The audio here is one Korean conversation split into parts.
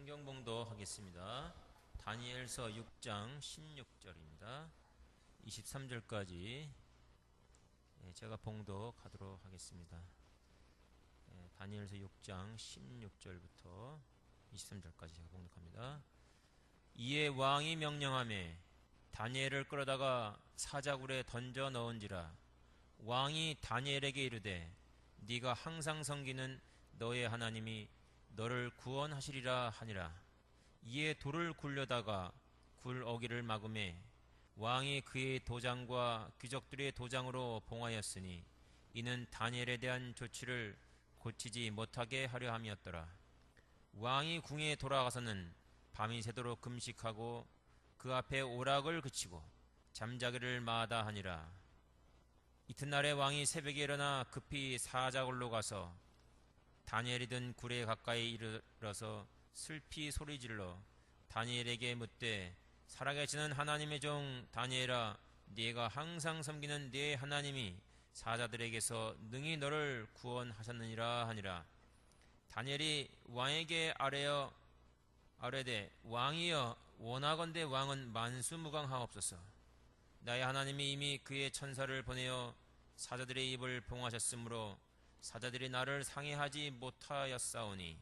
성경 봉독하겠습니다. 다니엘서 6장 16절입니다. 23절까지 제가 봉독하도록 하겠습니다. 다니엘서 6장 16절부터 23절까지 제가 봉독합니다. 이에 왕이 명령하매 다니엘을 끌어다가 사자굴에 던져 넣은지라. 왕이 다니엘에게 이르되 네가 항상 섬기는 너의 하나님이 너를 구원하시리라 하니라. 이에 돌을 굴려다가 굴 어기를 막음에 왕이 그의 도장과 귀족들의 도장으로 봉하였으니 이는 다니엘에 대한 조치를 고치지 못하게 하려 함이었더라. 왕이 궁에 돌아가서는 밤이 새도록 금식하고 그 앞에 오락을 그치고 잠자기를 마다하니라. 이튿날에 왕이 새벽에 일어나 급히 사자굴로 가서 다니엘이 든 굴에 가까이 이르러서 슬피 소리질러 다니엘에게 묻되 살아계시는 하나님의 종 다니엘아, 네가 항상 섬기는 네 하나님이 사자들에게서 능히 너를 구원하셨느니라 하니라. 다니엘이 왕에게 아뢰되 왕이여, 원하건대 왕은 만수무강하옵소서. 나의 하나님이 이미 그의 천사를 보내어 사자들의 입을 봉하셨으므로 사자들이 나를 상해하지 못하였사오니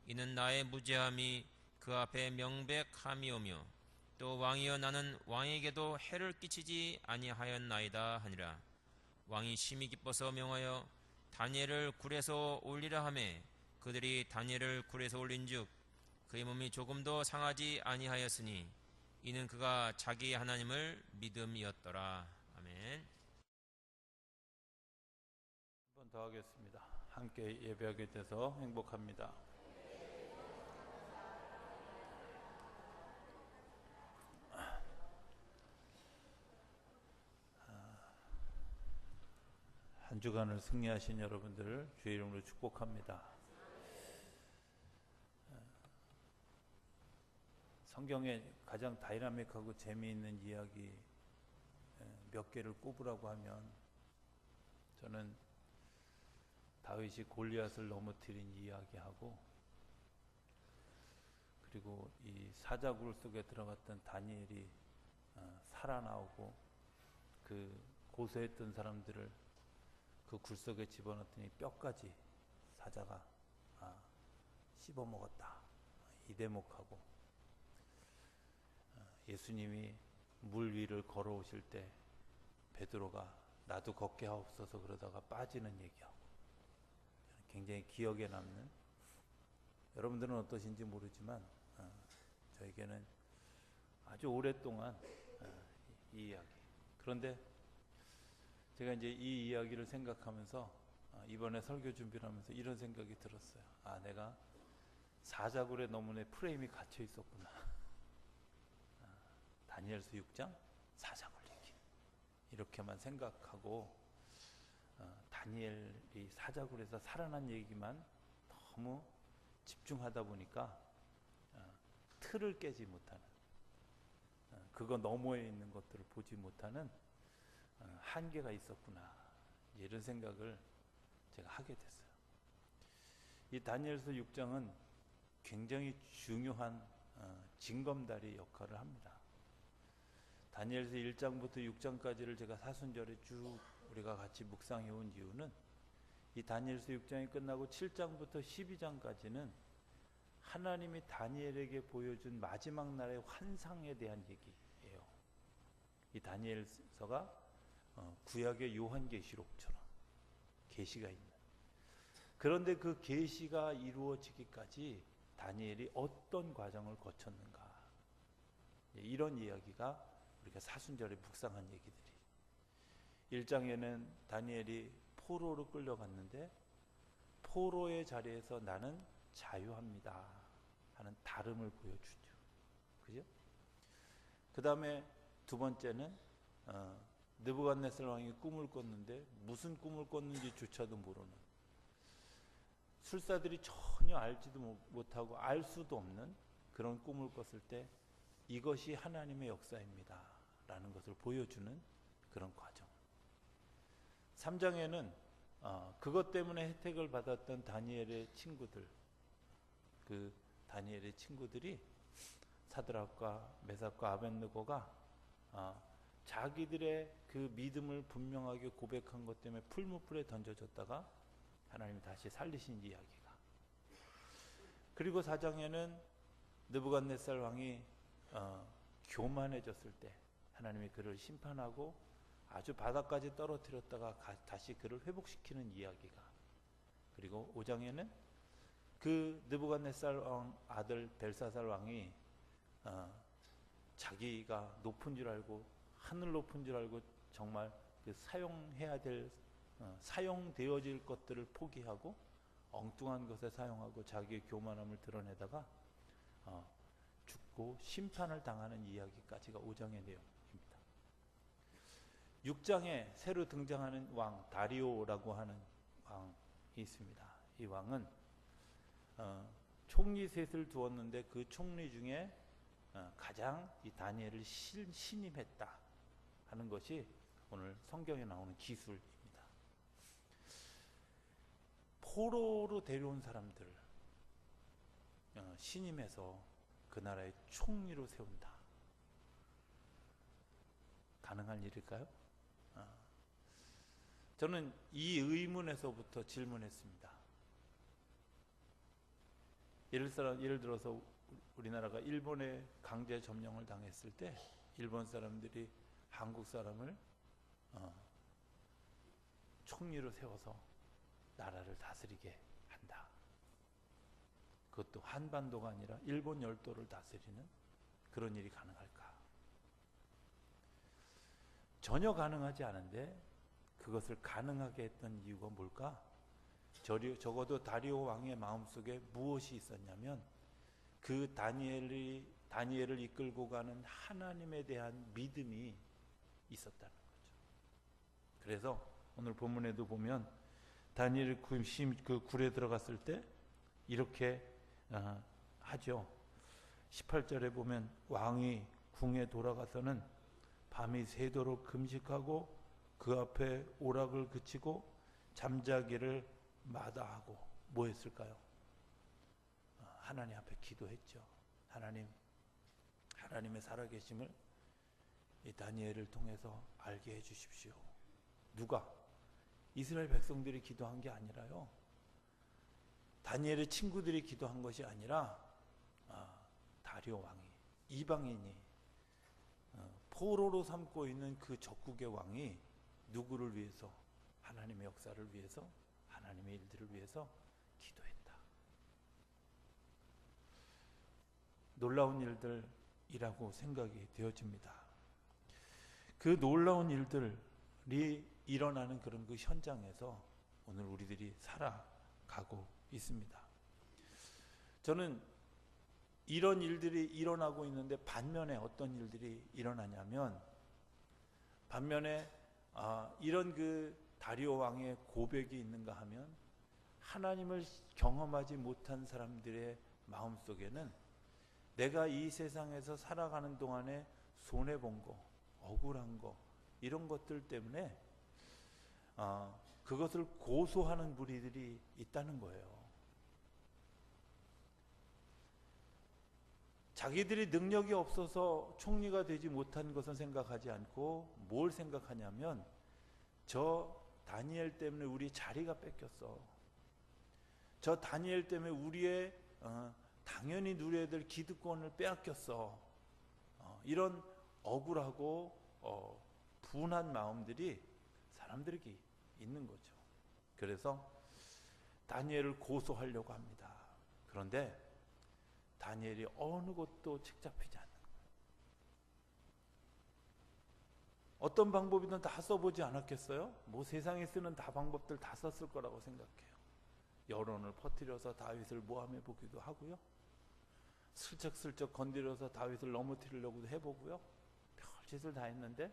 이는 나의 무죄함이 그 앞에 명백함이오며 또 왕이여, 나는 왕에게도 해를 끼치지 아니하였나이다 하니라. 왕이 심히 기뻐서 명하여 다니엘을 굴에서 올리라 하매 그들이 다니엘을 굴에서 올린즉 그의 몸이 조금도 상하지 아니하였으니 이는 그가 자기 하나님을 믿음이었더라. 아멘. 한 번 더 하겠습니다. 함께 예배하게 돼서 행복합니다. 한 주간을 승리하신 여러분들을 주의 이름으로 축복합니다. 성경에 가장 다이나믹하고 재미있는 이야기 몇 개를 꼽으라고 하면 저는 다윗이 골리앗을 넘어뜨린 이야기하고, 그리고 이 사자굴 속에 들어갔던 다니엘이 살아나오고 그 고소했던 사람들을 그 굴 속에 집어넣더니 뼈까지 사자가 씹어먹었다, 이 대목하고, 예수님이 물 위를 걸어오실 때 베드로가 나도 걷게 하옵소서 그러다가 빠지는 얘기하고, 굉장히 기억에 남는, 여러분들은 어떠신지 모르지만 저에게는 아주 오랫동안 이 이야기. 그런데 제가 이제 이 이야기를 생각하면서 이번에 설교 준비를 하면서 이런 생각이 들었어요. 내가 사자굴에 너무 내 프레임이 갇혀 있었구나. 다니엘서 6장 사자굴 얘기 이렇게만 생각하고 다니엘이 사자굴에서 살아난 얘기만 너무 집중하다 보니까 틀을 깨지 못하는, 그거 너머에 있는 것들을 보지 못하는 한계가 있었구나, 이런 생각을 제가 하게 됐어요. 이 다니엘서 6장은 굉장히 중요한 징검다리 역할을 합니다. 다니엘서 1장부터 6장까지를 제가 사순절에 쭉 우리가 같이 묵상해 온 이유는 이 다니엘서 6장이 끝나고 7장부터 12장까지는 하나님이 다니엘에게 보여준 마지막 날의 환상에 대한 얘기예요. 이 다니엘서가 구약의 요한계시록처럼 계시가 있는, 그런데 그 계시가 이루어지기까지 다니엘이 어떤 과정을 거쳤는가, 이런 이야기가 우리가 사순절에 묵상한 얘기들이. 1장에는 다니엘이 포로로 끌려갔는데 포로의 자리에서 나는 자유합니다 하는 다름을 보여주죠. 그죠? 그 다음에 두 번째는 느부갓네살 왕이 꿈을 꿨는데 무슨 꿈을 꿨는지조차도 모르는, 술사들이 전혀 알지도 못하고 알 수도 없는 그런 꿈을 꿨을 때 이것이 하나님의 역사입니다 라는 것을 보여주는 그런 과정. 3장에는 그것 때문에 혜택을 받았던 다니엘의 친구들, 그 다니엘의 친구들이 사드락과 메삭과 아벳느고가 자기들의 그 믿음을 분명하게 고백한 것 때문에 풀무불에 던져졌다가 하나님이 다시 살리신 이야기가. 그리고 4장에는 느부갓네살 왕이 교만해졌을 때 하나님이 그를 심판하고 아주 바닥까지 떨어뜨렸다가 다시 그를 회복시키는 이야기가. 그리고 5장에는 그 느부갓네살 왕 아들 벨사살 왕이 자기가 높은 줄 알고 하늘 높은 줄 알고 정말 그 사용되어질 것들을 포기하고 엉뚱한 것에 사용하고 자기의 교만함을 드러내다가 죽고 심판을 당하는 이야기까지가 5장의 내용입니다. 6장에 새로 등장하는 왕 다리오라고 하는 왕이 있습니다. 이 왕은 총리 셋을 두었는데 그 총리 중에 가장 이 다니엘을 신임했다 하는 것이 오늘 성경에 나오는 기술입니다. 포로로 데려온 사람들을 신임해서 그 나라의 총리로 세운다. 가능한 일일까요? 저는 이 의문에서부터 질문했습니다. 예를 들어서 우리나라가 일본에 강제 점령을 당했을 때 일본 사람들이 한국 사람을 총리로 세워서 나라를 다스리게 한다. 그것도 한반도가 아니라 일본 열도를 다스리는 그런 일이 가능할까? 전혀 가능하지 않은데 그것을 가능하게 했던 이유가 뭘까? 적어도 다리오 왕의 마음속에 무엇이 있었냐면 그 다니엘을 이끌고 가는 하나님에 대한 믿음이 있었다는 거죠. 그래서 오늘 본문에도 보면 다니엘 그 굴에 들어갔을 때 이렇게 하죠. 18절에 보면 왕이 궁에 돌아가서는 밤이 새도록 금식하고 그 앞에 오락을 그치고 잠자기를 마다하고 뭐 했을까요? 하나님 앞에 기도했죠. 하나님의 살아계심을 이 다니엘을 통해서 알게 해주십시오. 누가? 이스라엘 백성들이 기도한 게 아니라요. 다니엘의 친구들이 기도한 것이 아니라 다리오 왕이, 이방인이 포로로 삼고 있는 그 적국의 왕이 누구를 위해서? 하나님의 역사를 위해서, 하나님의 일들을 위해서 기도했다. 놀라운 일들이라고 생각이 되어집니다. 그 놀라운 일들이 일어나는 그런 그 현장에서 오늘 우리들이 살아가고 있습니다. 저는 이런 일들이 일어나고 있는데 반면에 어떤 일들이 일어나냐면 반면에 이런 그 다리오 왕의 고백이 있는가 하면 하나님을 경험하지 못한 사람들의 마음속에는 내가 이 세상에서 살아가는 동안에 손해본 거, 억울한 거 이런 것들 때문에 그것을 고소하는 무리들이 있다는 거예요. 자기들이 능력이 없어서 총리가 되지 못한 것은 생각하지 않고 뭘 생각하냐면 저 다니엘 때문에 우리 자리가 뺏겼어. 저 다니엘 때문에 우리의 당연히 누려야 될 기득권을 빼앗겼어. 이런 억울하고 분한 마음들이 사람들에게 있는 거죠. 그래서 다니엘을 고소하려고 합니다. 그런데 다니엘이 어느 것도 책잡히지 않는 거예요. 어떤 방법이든 다 써보지 않았겠어요? 뭐 세상에 쓰는 다 방법들 다 썼을 거라고 생각해요. 여론을 퍼뜨려서 다윗을 모함해 보기도 하고요. 슬쩍슬쩍 건드려서 다윗을 넘어뜨리려고도 해보고요. 별짓을 다 했는데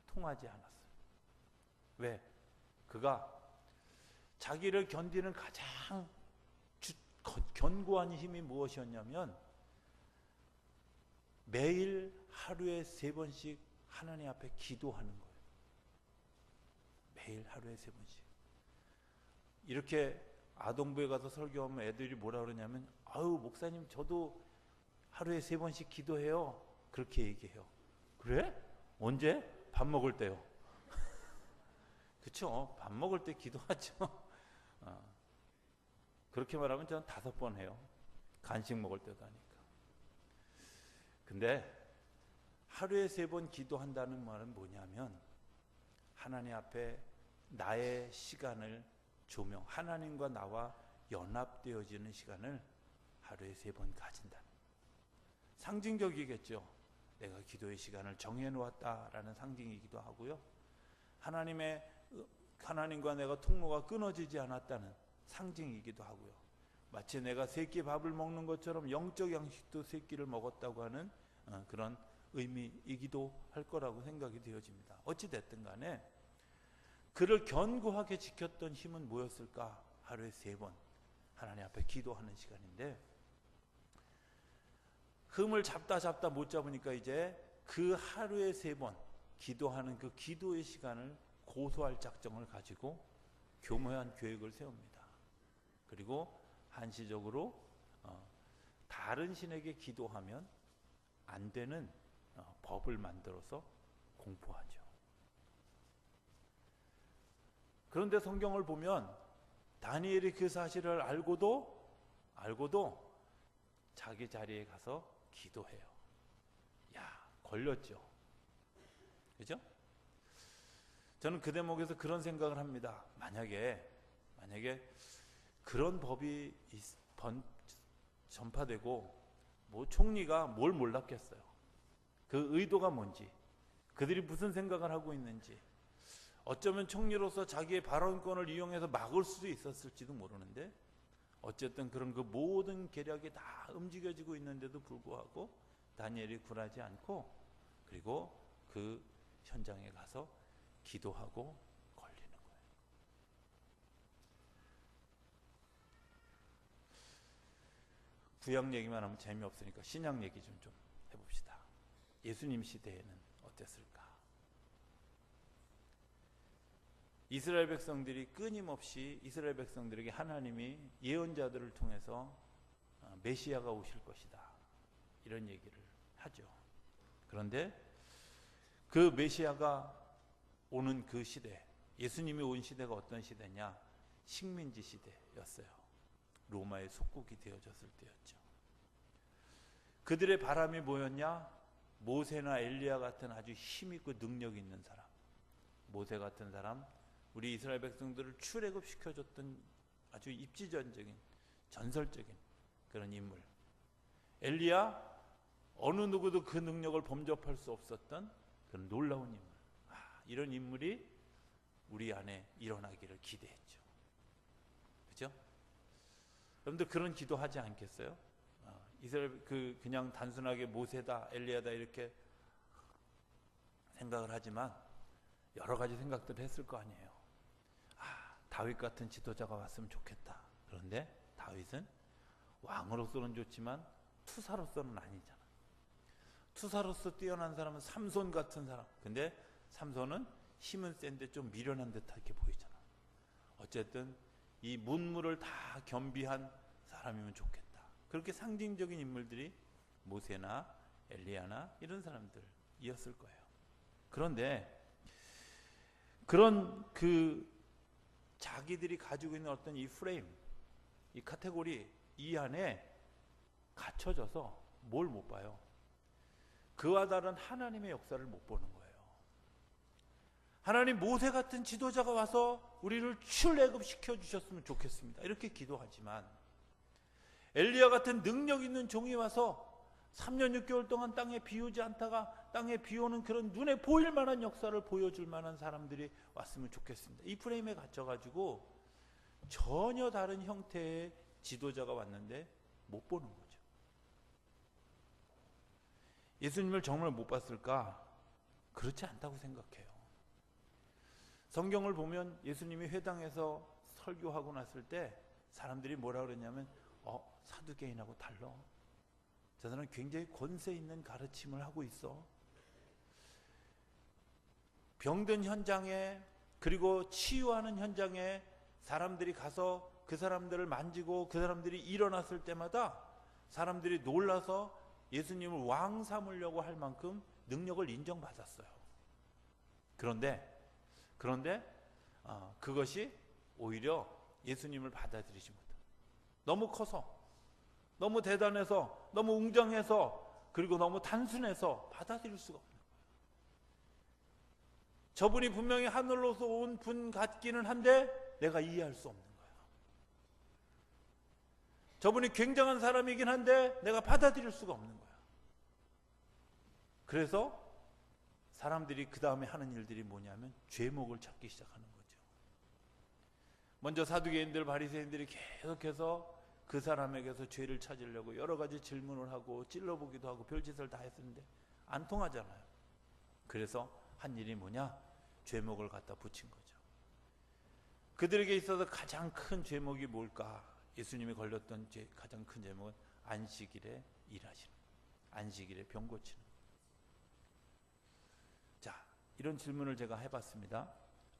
통하지 않았어요. 왜? 그가 자기를 견디는 가장 견고한 힘이 무엇이었냐면 매일 하루에 3번씩 하나님 앞에 기도하는 거예요. 매일 하루에 3번씩. 이렇게 아동부에 가서 설교하면 애들이 뭐라 그러냐면 아유 목사님 저도 하루에 3번씩 기도해요. 그렇게 얘기해요. 그래? 언제? 밥 먹을 때요. 그쵸? 밥 먹을 때 기도하죠. 그렇게 말하면 저는 5번 해요. 간식 먹을 때도 하니까. 근데 하루에 3번 기도한다는 말은 뭐냐면 하나님 앞에 나의 시간을 조명, 하나님과 나와 연합되어지는 시간을 하루에 3번 가진다는, 상징적이겠죠. 내가 기도의 시간을 정해놓았다라는 상징이기도 하고요. 하나님과 내가 통로가 끊어지지 않았다는 상징이기도 하고요. 마치 내가 3끼 밥을 먹는 것처럼 영적 양식도 3끼를 먹었다고 하는 그런 의미이기도 할 거라고 생각이 되어집니다. 어찌됐든 간에 그를 견고하게 지켰던 힘은 뭐였을까? 하루에 3번 하나님 앞에 기도하는 시간인데, 흠을 잡다 못 잡으니까 이제 그 하루에 3번 기도하는 그 기도의 시간을 고소할 작정을 가지고 교묘한 계획을 세웁니다. 그리고 한시적으로 다른 신에게 기도하면 안 되는 법을 만들어서 공포하죠. 그런데 성경을 보면 다니엘이 그 사실을 알고도 자기 자리에 가서 기도해요. 야, 걸렸죠. 그죠? 저는 그 대목에서 그런 생각을 합니다. 만약에 그런 법이 전파되고 총리가 뭘 몰랐겠어요. 그 의도가 뭔지, 그들이 무슨 생각을 하고 있는지, 어쩌면 총리로서 자기의 발언권을 이용해서 막을 수도 있었을지도 모르는데, 어쨌든 그런 그 모든 계략이 다 움직여지고 있는데도 불구하고 다니엘이 굴하지 않고, 그리고 그 현장에 가서 기도하고 걸리는 거예요. 구약 얘기만 하면 재미없으니까 신약 얘기 좀 해봅시다. 예수님 시대에는 어땠을까? 이스라엘 백성들이 끊임없이 이스라엘 백성들에게 하나님이 예언자들을 통해서 메시아가 오실 것이다, 이런 얘기를 하죠. 그런데 그 메시아가 오는 그 시대, 예수님이 온 시대가 어떤 시대냐? 식민지 시대였어요. 로마의 속국이 되어졌을 때였죠. 그들의 바람이 뭐였냐? 모세나 엘리야 같은 아주 힘있고 능력 있는 사람, 모세 같은 사람, 우리 이스라엘 백성들을 출애굽시켜줬던 아주 입지전적인 전설적인 그런 인물, 엘리야, 어느 누구도 그 능력을 범접할 수 없었던 그런 놀라운 인물, 이런 인물이 우리 안에 일어나기를 기대했죠. 그죠? 여러분들 그런 기도하지 않겠어요? 이스라엘 그냥 단순하게 모세다 엘리야다 이렇게 생각을 하지만 여러 가지 생각들을 했을 거 아니에요. 다윗 같은 지도자가 왔으면 좋겠다. 그런데 다윗은 왕으로서는 좋지만 투사로서는 아니잖아. 투사로서 뛰어난 사람은 삼손 같은 사람. 근데 삼손은 힘은 센데 좀 미련한 듯하게 보이잖아. 어쨌든 이 문물을 다 겸비한 사람이면 좋겠다. 그렇게 상징적인 인물들이 모세나 엘리야나 이런 사람들이었을 거예요. 그런데 그런 자기들이 가지고 있는 어떤 이 프레임, 이 카테고리, 이 안에 갇혀져서 뭘 못 봐요? 그와 다른 하나님의 역사를 못 보는 거예요. 하나님, 모세 같은 지도자가 와서 우리를 출애굽시켜 주셨으면 좋겠습니다, 이렇게 기도하지만, 엘리야 같은 능력 있는 종이 와서 3년 6개월 동안 땅에 비 오지 않다가 땅에 비 오는 그런 눈에 보일 만한 역사를 보여줄 만한 사람들이 왔으면 좋겠습니다. 이 프레임에 갇혀가지고 전혀 다른 형태의 지도자가 왔는데 못 보는 거죠. 예수님을 정말 못 봤을까? 그렇지 않다고 생각해요. 성경을 보면 예수님이 회당에서 설교하고 났을 때 사람들이 뭐라 그랬냐면 사두개인하고 달라. 저 사람은 굉장히 권세 있는 가르침을 하고 있어. 병든 현장에, 그리고 치유하는 현장에 사람들이 가서 그 사람들을 만지고 그 사람들이 일어났을 때마다 사람들이 놀라서 예수님을 왕 삼으려고 할 만큼 능력을 인정받았어요. 그런데 그것이 오히려 예수님을 받아들이지 못해요. 너무 커서, 너무 대단해서, 너무 웅장해서, 그리고 너무 단순해서 받아들일 수가 없는 거예요. 저분이 분명히 하늘로서 온 분 같기는 한데 내가 이해할 수 없는 거예요. 저분이 굉장한 사람이긴 한데 내가 받아들일 수가 없는 거예요. 그래서 사람들이 그 다음에 하는 일들이 뭐냐면 죄목을 찾기 시작하는 거죠. 먼저 사두개인들, 바리새인들이 계속해서 그 사람에게서 죄를 찾으려고 여러 가지 질문을 하고 찔러보기도 하고 별짓을 다 했었는데 안 통하잖아요. 그래서 한 일이 뭐냐? 죄목을 갖다 붙인 거죠. 그들에게 있어서 가장 큰 죄목이 뭘까? 예수님이 걸렸던 가장 큰 죄목은 안식일에 일하시는, 안식일에 병 고치는. 자, 이런 질문을 제가 해봤습니다.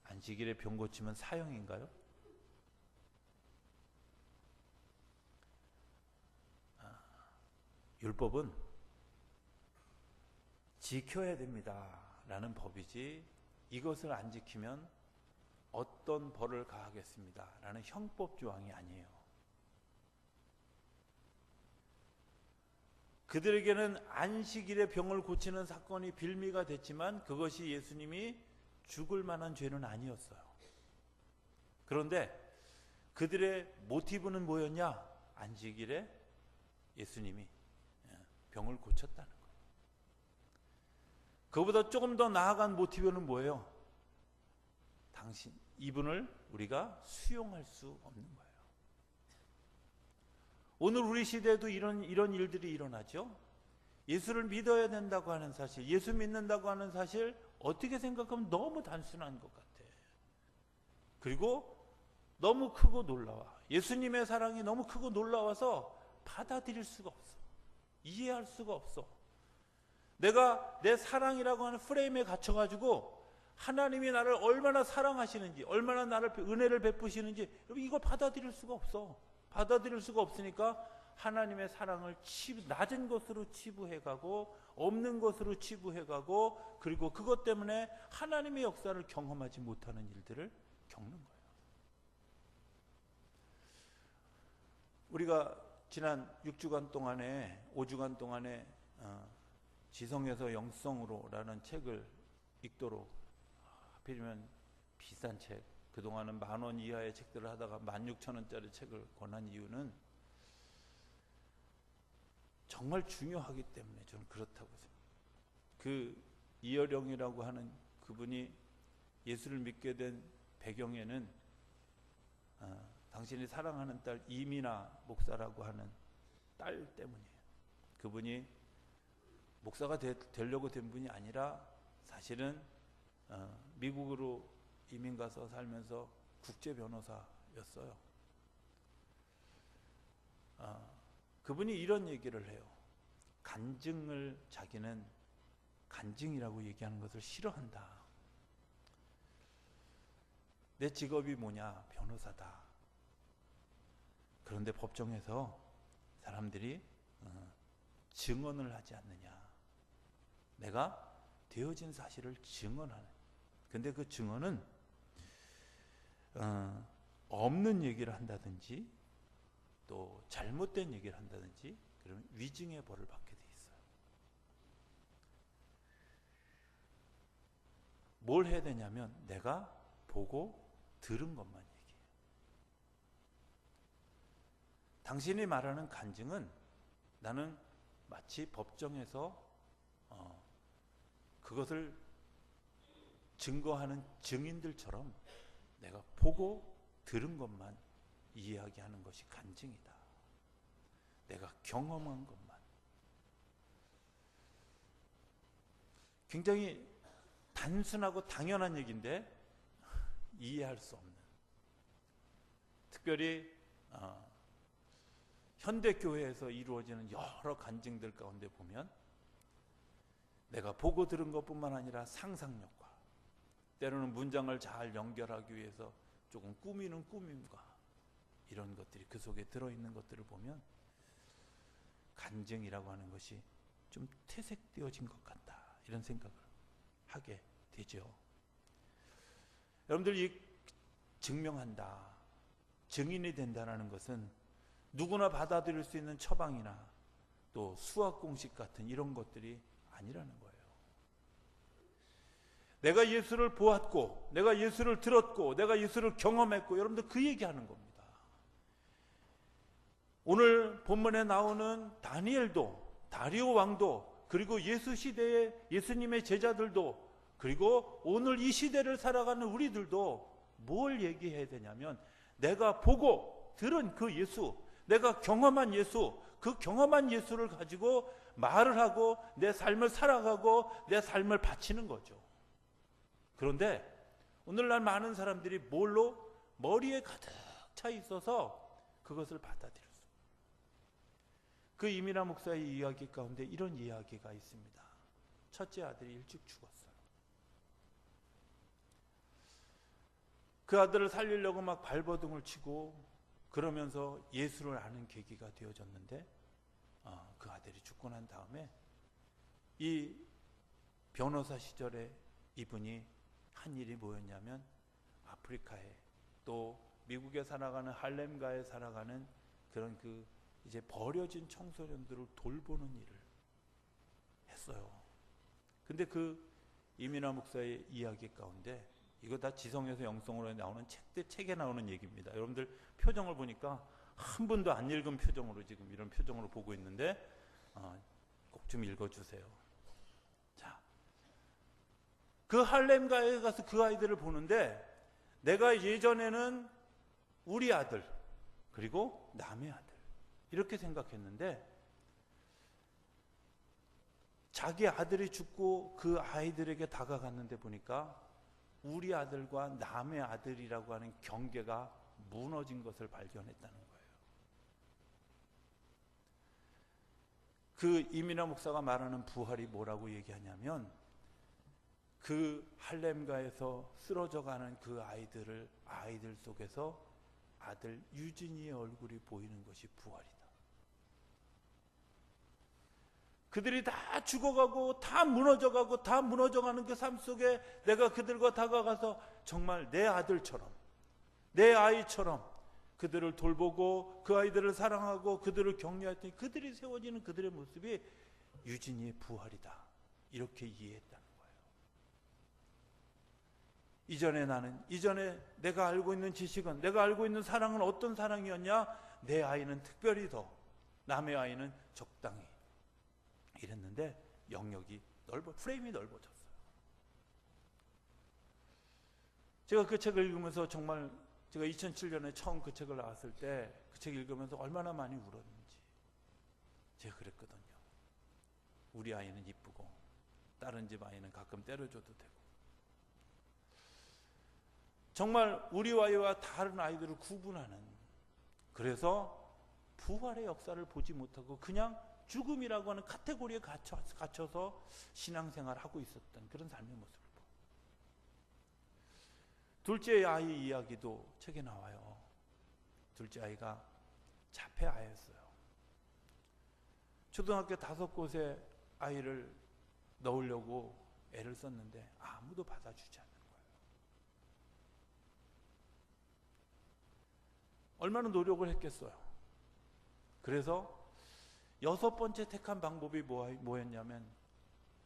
안식일에 병 고치면 사형인가요? 율법은 지켜야 됩니다 라는 법이지, 이것을 안 지키면 어떤 벌을 가하겠습니다 라는 형법 조항이 아니에요. 그들에게는 안식일에 병을 고치는 사건이 빌미가 됐지만 그것이 예수님이 죽을 만한 죄는 아니었어요. 그런데 그들의 모티브는 뭐였냐? 안식일에 예수님이 병을 고쳤다는 거예요. 그보다 조금 더 나아간 모티브는 뭐예요? 이분을 우리가 수용할 수 없는 거예요. 오늘 우리 시대에도 이런 일들이 일어나죠. 예수를 믿어야 된다고 하는 사실, 예수 믿는다고 하는 사실, 어떻게 생각하면 너무 단순한 것 같아. 그리고 너무 크고 놀라워. 예수님의 사랑이 너무 크고 놀라워서 받아들일 수가 없어. 이해할 수가 없어. 내가 내 사랑이라고 하는 프레임에 갇혀가지고 하나님이 나를 얼마나 사랑하시는지, 얼마나 나를 은혜를 베푸시는지, 이걸 받아들일 수가 없어. 받아들일 수가 없으니까 하나님의 사랑을 낮은 것으로 치부해가고 없는 것으로 치부해가고, 그리고 그것 때문에 하나님의 역사를 경험하지 못하는 일들을 겪는 거예요. 우리가 지난 6주간 동안에 5주간 동안에 지성에서 영성으로라는 책을 읽도록, 하필이면 비싼 책, 그동안은 10,000원 이하의 책들을 하다가 16,000원짜리 책을 권한 이유는 정말 중요하기 때문에 저는 그렇다고 생각해요. 그 이어령이라고 하는 그분이 예수를 믿게 된 배경에는 당신이 사랑하는 딸 이미나 목사라고 하는 딸 때문이에요. 그분이 목사가 되려고 된 분이 아니라 사실은 미국으로 이민 가서 살면서 국제 변호사였어요. 그분이 이런 얘기를 해요. 간증을 자기는 간증이라고 얘기하는 것을 싫어한다. 내 직업이 뭐냐? 변호사다. 그런데 법정에서 사람들이 증언을 하지 않느냐. 내가 되어진 사실을 증언하는. 근데 그 증언은 없는 얘기를 한다든지 또 잘못된 얘기를 한다든지 그러면 위증의 벌을 받게 돼 있어요. 뭘 해야 되냐면 내가 보고 들은 것만 얘기해요. 당신이 말하는 간증은 나는 마치 법정에서 그것을 증거하는 증인들처럼 내가 보고 들은 것만 이야기하는 것이 간증이다. 내가 경험한 것만. 굉장히 단순하고 당연한 얘기인데 이해할 수 없는. 특별히 현대교회에서 이루어지는 여러 간증들 가운데 보면 내가 보고 들은 것뿐만 아니라 상상력과, 때로는 문장을 잘 연결하기 위해서 조금 꾸미는 꾸밈과, 이런 것들이 그 속에 들어있는 것들을 보면 간증이라고 하는 것이 좀 퇴색되어진 것 같다, 이런 생각을 하게 되죠. 여러분들, 이 증명한다, 증인이 된다는 것은 누구나 받아들일 수 있는 처방이나 또 수학 공식 같은 이런 것들이 아니라는 거예요. 내가 예수를 보았고, 내가 예수를 들었고, 내가 예수를 경험했고, 여러분들 그 얘기하는 겁니다. 오늘 본문에 나오는 다니엘도, 다리오 왕도, 그리고 예수 시대의 예수님의 제자들도, 그리고 오늘 이 시대를 살아가는 우리들도 뭘 얘기해야 되냐면, 내가 보고 들은 그 예수, 내가 경험한 예수, 그 경험한 예수를 가지고 말을 하고 내 삶을 살아가고 내 삶을 바치는 거죠. 그런데 오늘날 많은 사람들이 뭘로? 머리에 가득 차 있어서 그것을 받아들였어요. 그 이민아 목사의 이야기 가운데 이런 이야기가 있습니다. 첫째 아들이 일찍 죽었어요. 그 아들을 살리려고 막 발버둥을 치고 그러면서 예수를 아는 계기가 되어졌는데, 그 아들이 죽고 난 다음에 이 변호사 시절에 이분이 한 일이 뭐였냐면, 아프리카에 또 미국에 살아가는 할렘가에 살아가는 그런 그 이제 버려진 청소년들을 돌보는 일을 했어요. 근데 그 이민아 목사의 이야기 가운데, 이거 다 지성에서 영성으로 나오는 책에 나오는 얘기입니다. 여러분들 표정을 보니까 한 분도 안 읽은 표정으로 지금 이런 표정으로 보고 있는데, 꼭 좀 읽어주세요. 자, 그 할렘가에 가서 그 아이들을 보는데, 내가 예전에는 우리 아들 그리고 남의 아들 이렇게 생각했는데, 자기 아들이 죽고 그 아이들에게 다가갔는데 보니까 우리 아들과 남의 아들이라고 하는 경계가 무너진 것을 발견했다는 거예요. 그 이민아 목사가 말하는 부활이 뭐라고 얘기하냐면, 그 할렘가에서 쓰러져가는 그 아이들 속에서 아들 유진이의 얼굴이 보이는 것이 부활이다. 그들이 다 죽어가고 다 무너져가고 다 무너져가는 그 삶 속에 내가 그들과 다가가서 정말 내 아들처럼, 내 아이처럼 그들을 돌보고 그 아이들을 사랑하고 그들을 격려했더니 그들이 세워지는 그들의 모습이 유진이의 부활이다, 이렇게 이해했다는 거예요. 이전에 내가 알고 있는 지식은, 내가 알고 있는 사랑은 어떤 사랑이었냐? 내 아이는 특별히 더, 남의 아이는 적당히, 이랬는데 영역이 프레임이 넓어졌어요. 제가 그 책을 읽으면서 정말, 제가 2007년에 처음 그 책을 나왔을 때 그 책 읽으면서 얼마나 많이 울었는지 제가 그랬거든요. 우리 아이는 이쁘고 다른 집 아이는 가끔 때려줘도 되고, 정말 우리 아이와 다른 아이들을 구분하는, 그래서 부활의 역사를 보지 못하고 그냥 죽음이라고 하는 카테고리에 갇혀서 신앙생활을 하고 있었던 그런 삶의 모습을 보고, 둘째 아이 이야기도 책에 나와요. 둘째 아이가 자폐아였어요. 초등학교 5곳에 아이를 넣으려고 애를 썼는데 아무도 받아주지 않는 거예요. 얼마나 노력을 했겠어요. 그래서 6번째 택한 방법이 뭐였냐면,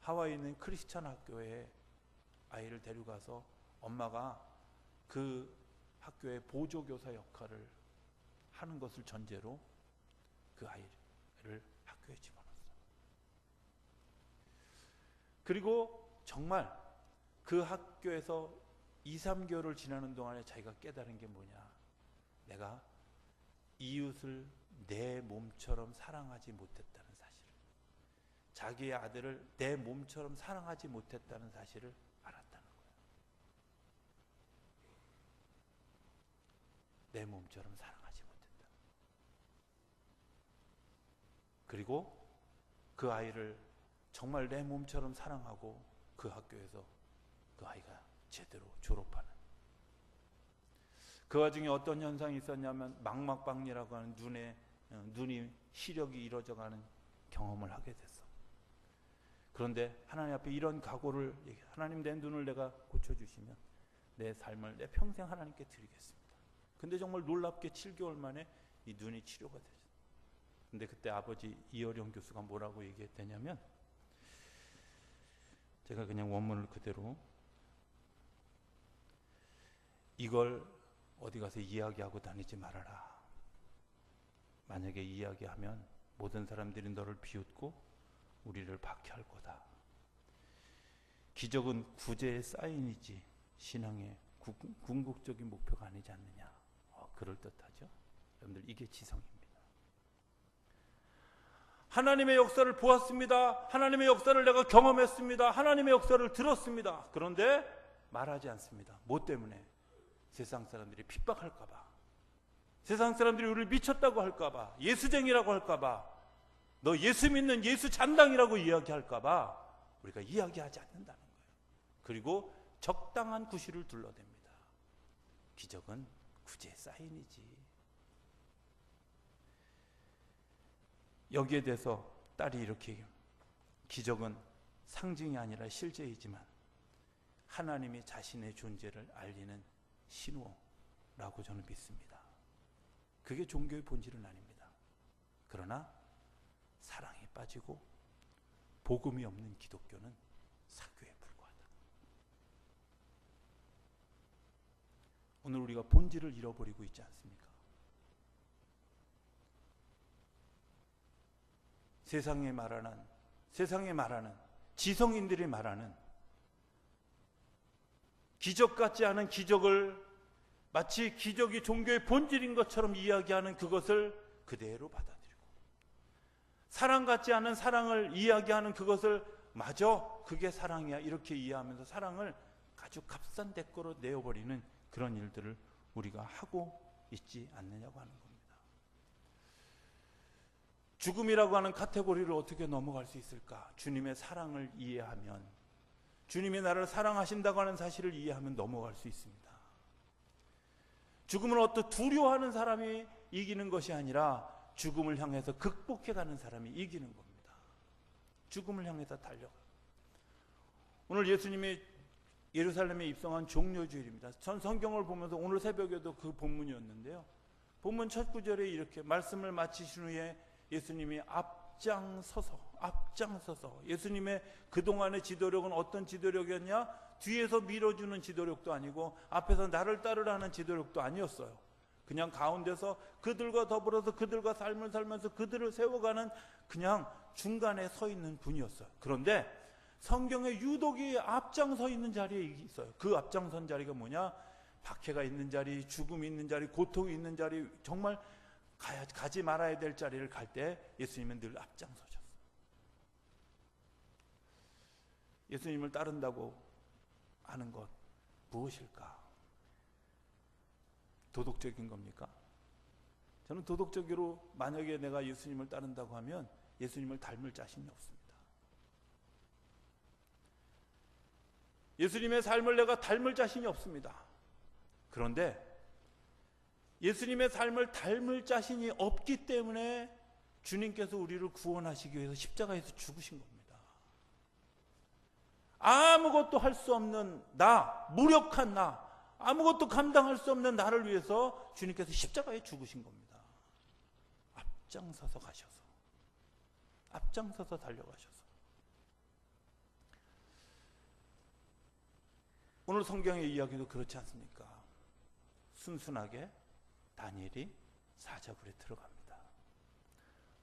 하와이에 있는 크리스찬 학교에 아이를 데려가서 엄마가 그 학교의 보조교사 역할을 하는 것을 전제로 그 아이를 학교에 집어넣었어요. 그리고 정말 그 학교에서 2-3개월을 지나는 동안에 자기가 깨달은 게 뭐냐? 내가 이웃을 내 몸처럼 사랑하지 못했다는 사실을, 자기의 아들을 내 몸처럼 사랑하지 못했다는 사실을 알았다는 거예요. 내 몸처럼 사랑하지 못했다. 그리고 그 아이를 정말 내 몸처럼 사랑하고 그 학교에서 그 아이가 제대로 졸업하는, 그 와중에 어떤 현상이 있었냐면, 망막박리라고 하는 눈이 시력이 이뤄져가는 경험을 하게 됐어. 그런데 하나님 앞에 이런 각오를 하나님 내 눈을 내가 고쳐주시면 내 삶을 내 평생 하나님께 드리겠습니다. 근데 정말 놀랍게 7개월 만에 이 눈이 치료가 됐어요. 근데 그때 아버지 이어령 교수가 뭐라고 얘기했냐면, 제가 그냥 원문을 그대로, 이걸 어디 가서 이야기하고 다니지 말아라. 만약에 이야기하면 모든 사람들이 너를 비웃고 우리를 박해할 거다. 기적은 구제의 사인이지 신앙의 궁극적인 목표가 아니지 않느냐. 그럴듯하죠? 여러분들, 이게 지성입니다. 하나님의 역사를 보았습니다. 하나님의 역사를 내가 경험했습니다. 하나님의 역사를 들었습니다. 그런데 말하지 않습니다. 뭐 때문에? 세상 사람들이 핍박할까 봐, 세상 사람들이 우리를 미쳤다고 할까 봐, 예수쟁이라고 할까 봐, 너 예수 믿는 예수 잔당이라고 이야기할까 봐 우리가 이야기하지 않는다는 거예요. 그리고 적당한 구실을 둘러댑니다. 기적은 구제의 사인이지. 여기에 대해서 딸이 이렇게 얘기해요. 기적은 상징이 아니라 실제이지만 하나님이 자신의 존재를 알리는 신호라고 저는 믿습니다. 그게 종교의 본질은 아닙니다. 그러나 사랑에 빠지고 복음이 없는 기독교는 사교에 불과하다. 오늘 우리가 본질을 잃어버리고 있지 않습니까? 세상에 말하는 지성인들이 말하는 기적 같지 않은 기적을 마치 기적이 종교의 본질인 것처럼 이야기하는 그것을 그대로 받아들이고, 사랑 같지 않은 사랑을 이야기하는 그것을 마저 그게 사랑이야 이렇게 이해하면서 사랑을 아주 값싼 대가로 내어버리는 그런 일들을 우리가 하고 있지 않느냐고 하는 겁니다. 죽음이라고 하는 카테고리를 어떻게 넘어갈 수 있을까? 주님의 사랑을 이해하면, 주님이 나를 사랑하신다고 하는 사실을 이해하면 넘어갈 수 있습니다. 죽음을 어떤 두려워하는 사람이 이기는 것이 아니라 죽음을 향해서 극복해가는 사람이 이기는 겁니다. 죽음을 향해서 달려가. 오늘 예수님이 예루살렘에 입성한 종료주일입니다. 전 성경을 보면서 오늘 새벽에도 그 본문이었는데요. 본문 첫 구절에 이렇게 말씀을 마치신 후에 예수님이 앞장서서 예수님의 그동안의 지도력은 어떤 지도력이었냐? 뒤에서 밀어주는 지도력도 아니고 앞에서 나를 따르라는 지도력도 아니었어요. 그냥 가운데서 그들과 더불어서 그들과 삶을 살면서 그들을 세워가는 그냥 중간에 서 있는 분이었어요. 그런데 성경에 유독이 앞장서 있는 자리에 있어요. 그 앞장선 자리가 뭐냐? 박해가 있는 자리, 죽음이 있는 자리, 고통이 있는 자리, 정말 가지 말아야 될 자리를 갈 때 예수님은 늘 앞장서셨어요. 예수님을 따른다고 하는 것 무엇일까? 도덕적인 겁니까? 저는 도덕적으로 만약에 내가 예수님을 따른다고 하면 예수님을 닮을 자신이 없습니다. 예수님의 삶을 내가 닮을 자신이 없습니다. 그런데 예수님의 삶을 닮을 자신이 없기 때문에 주님께서 우리를 구원하시기 위해서 십자가에서 죽으신 겁니다. 아무것도 할 수 없는 나, 무력한 나, 아무것도 감당할 수 없는 나를 위해서 주님께서 십자가에 죽으신 겁니다. 앞장서서 가셔서, 앞장서서 달려가셔서. 오늘 성경의 이야기도 그렇지 않습니까? 순순하게 다니엘이 사자굴에 들어갑니다.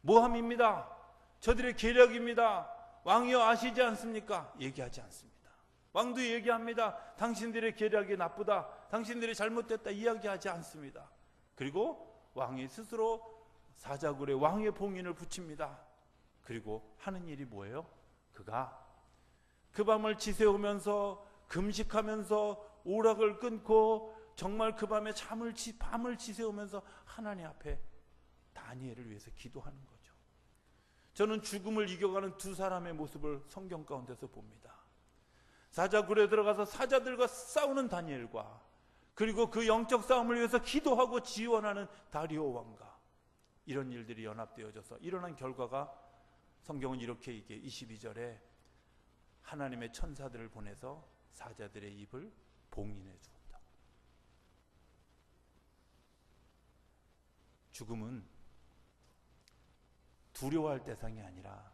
모함입니다. 저들의 계략입니다. 왕이여 아시지 않습니까? 얘기하지 않습니다. 왕도 얘기합니다. 당신들의 계략이 나쁘다, 당신들이 잘못됐다 이야기하지 않습니다. 그리고 왕이 스스로 사자굴에 왕의 봉인을 붙입니다. 그리고 하는 일이 뭐예요? 그가 그 밤을 지새우면서 금식하면서 오락을 끊고 정말 그 밤에 밤을 지새우면서 하나님 앞에 다니엘을 위해서 기도하는 거죠. 저는 죽음을 이겨가는 두 사람의 모습을 성경 가운데서 봅니다. 사자굴에 들어가서 사자들과 싸우는 다니엘과 그리고 그 영적 싸움을 위해서 기도하고 지원하는 다리오 왕과 이런 일들이 연합되어져서 일어난 결과가 성경은 이렇게 얘기해. 22절에 하나님의 천사들을 보내서 사자들의 입을 봉인해 주었다. 죽음은 두려워할 대상이 아니라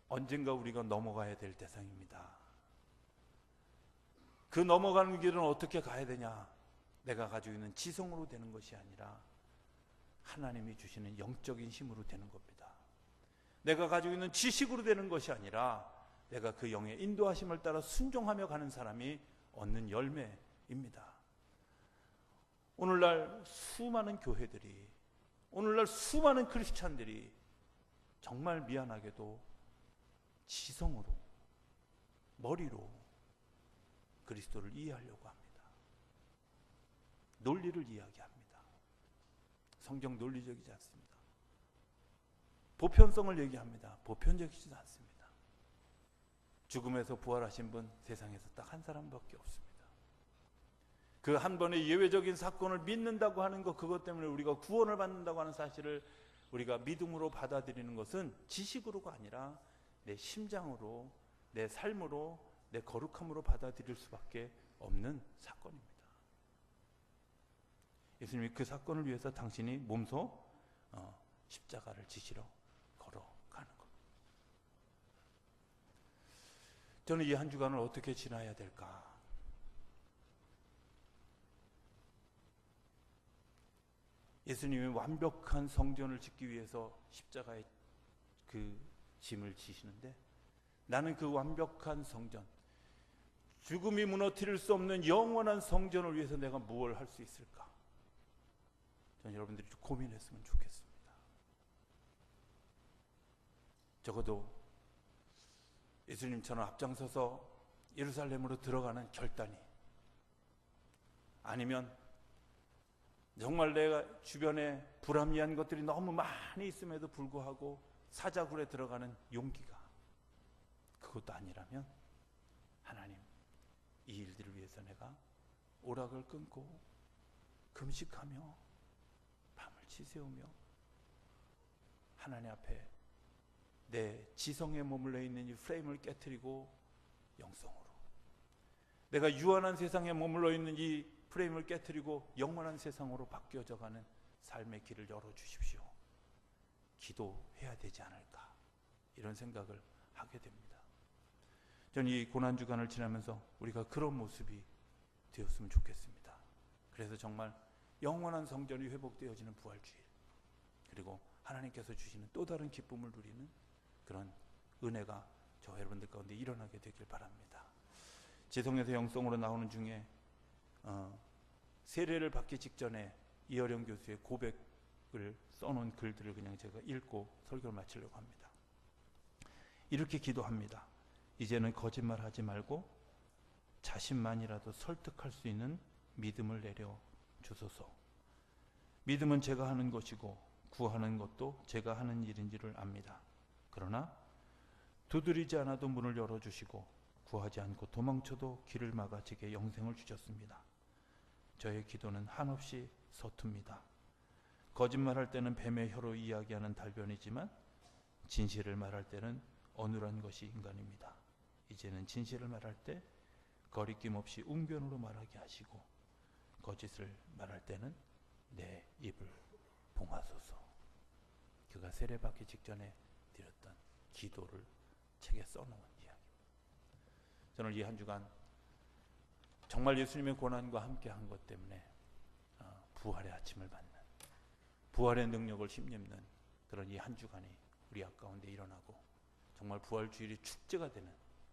언젠가 우리가 넘어가야 될 대상입니다. 그 넘어가는 길은 어떻게 가야 되냐? 내가 가지고 있는 지성으로 되는 것이 아니라 하나님이 주시는 영적인 힘으로 되는 겁니다. 내가 가지고 있는 지식으로 되는 것이 아니라 내가 그 영의 인도하심을 따라 순종하며 가는 사람이 얻는 열매입니다. 오늘날 수많은 교회들이, 오늘날 수많은 크리스찬들이 정말 미안하게도 지성으로, 머리로 그리스도를 이해하려고 합니다. 논리를 이야기합니다. 성경 논리적이지 않습니다. 보편성을 얘기합니다. 보편적이지 않습니다. 죽음에서 부활하신 분 세상에서 딱 한 사람밖에 없습니다. 그 한 번의 예외적인 사건을 믿는다고 하는 것, 그것 때문에 우리가 구원을 받는다고 하는 사실을 우리가 믿음으로 받아들이는 것은 지식으로가 아니라 내 심장으로, 내 삶으로, 내 거룩함으로 받아들일 수밖에 없는 사건입니다. 예수님이 그 사건을 위해서 당신이 몸소 십자가를 지시러 걸어가는 것. 저는 이 한 주간을 어떻게 지나야 될까? 예수님이 완벽한 성전을 짓기 위해서 십자가의 그 짐을 지시는데, 나는 그 완벽한 성전, 죽음이 무너뜨릴 수 없는 영원한 성전을 위해서 내가 무엇을 할 수 있을까? 저는 여러분들이 좀 고민했으면 좋겠습니다. 적어도 예수님처럼 앞장서서 예루살렘으로 들어가는 결단이, 아니면 정말 내가 주변에 불합리한 것들이 너무 많이 있음에도 불구하고 사자굴에 들어가는 용기가, 그것도 아니라면 하나님, 이 일들을 위해서 내가 오락을 끊고 금식하며 밤을 지새우며 하나님 앞에 내 지성에 머물러 있는 이 프레임을 깨트리고 영성으로, 내가 유한한 세상에 머물러 있는 이 프레임을 깨트리고 영원한 세상으로 바뀌어져가는 삶의 길을 열어주십시오. 기도해야 되지 않을까, 이런 생각을 하게 됩니다. 저는 이 고난주간을 지나면서 우리가 그런 모습이 되었으면 좋겠습니다. 그래서 정말 영원한 성전이 회복되어지는 부활주일, 그리고 하나님께서 주시는 또 다른 기쁨을 누리는 그런 은혜가 저와 여러분들 가운데 일어나게 되길 바랍니다. 지성에서 영성으로 나오는 중에 세례를 받기 직전에 이어령 교수의 고백을 써놓은 글들을 그냥 제가 읽고 설교를 마치려고 합니다. 이렇게 기도합니다. 이제는 거짓말하지 말고 자신만이라도 설득할 수 있는 믿음을 내려 주소서. 믿음은 제가 하는 것이고 구하는 것도 제가 하는 일인 줄을 압니다. 그러나 두드리지 않아도 문을 열어주시고 구하지 않고 도망쳐도 길을 막아 제게 영생을 주셨습니다. 저의 기도는 한없이 서툽니다. 거짓말할 때는 뱀의 혀로 이야기하는 달변이지만 진실을 말할 때는 어눌한 것이 인간입니다. 이제는 진실을 말할 때 거리낌 없이 웅변으로 말하게 하시고 거짓을 말할 때는 내 입을 봉하소서. 그가 세례받기 직전에 드렸던 기도를 책에 써놓은 이야기입니다. 저는 이 한 주간 정말 예수님의 고난과 함께 한 것 때문에 부활의 아침을 받는, 부활의 능력을 힘입는 그런 이 한 주간이 우리 가운데 일어나고 정말 부활주일이 축제가 되는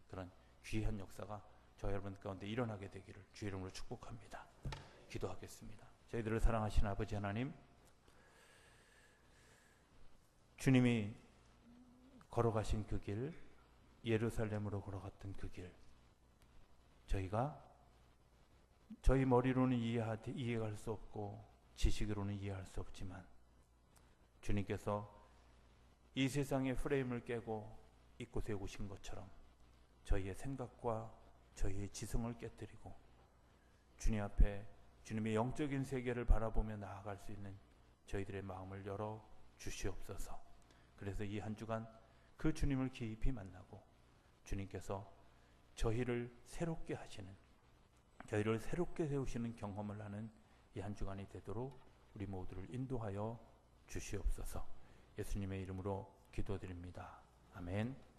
그런 귀한 역사가 저 여러분 가운데 일어나게 되기를 주의 이름으로 축복합니다. 기도하겠습니다. 저희들을 사랑하시는 아버지 하나님, 주님이 걸어가신 그 길, 예루살렘으로 걸어갔던 그 길, 저희가 저희 머리로는 이해할 수 없고 지식으로는 이해할 수 없지만 주님께서 이 세상의 프레임을 깨고 이곳에 오신 것처럼 저희의 생각과 저희의 지성을 깨뜨리고 주님 앞에 주님의 영적인 세계를 바라보며 나아갈 수 있는 저희들의 마음을 열어 주시옵소서. 그래서 이 한 주간 그 주님을 깊이 만나고 주님께서 저희를 새롭게 하시는, 저희를 새롭게 세우시는 경험을 하는 이 한 주간이 되도록 우리 모두를 인도하여 주시옵소서. 예수님의 이름으로 기도드립니다. 아멘.